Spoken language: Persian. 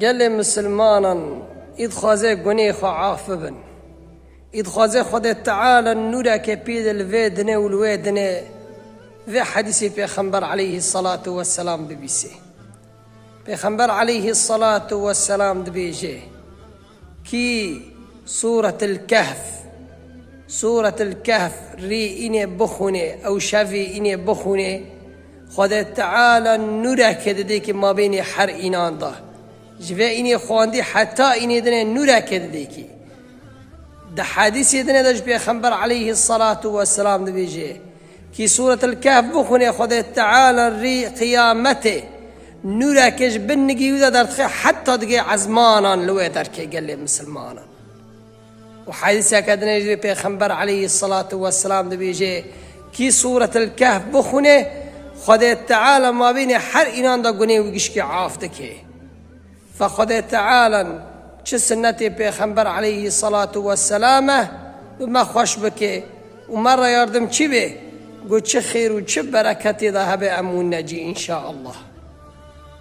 گل مسلمانان اید خوازه گناه خو عاف بن، اید خوازه خود تعالی نورا که پید الویدنه و الویدنه و حدیث پیغمبر علیه الصلاة والسلام ببیسه. پیغمبر علیه الصلاة والسلام دبیجه کی سورة الكهف ری اینه بخونه او شوی اینه بخونه خود تعالی نوره که دده که ما بین هر اینان ده جوه اینه خواندی حتی اینه دنه نوره که دده که ده حدیثی دنه داشت پیغمبر علیه الصلاة والسلام دبیجه کی سورة الكهف بخونه خود تعالی ری قیامته نوره کش بنگی و در تخی حتی دیگه عزمانان لوه در که گل مسلمانان. و حدیثه که دنه پیغمبر علیه الصلاة والسلام دبیجه کی سورة الكهف بخونه خود تعالی ما بین هر اینان دا گناه و گشکی عاف دکه. فخود تعالی چه سنت پیغمبر علیه الصلاة والسلام ما خوش بکه و مرا یاردم چی به گو چه خیر و چه برکتی دا هبه امون نجی انشاءالله.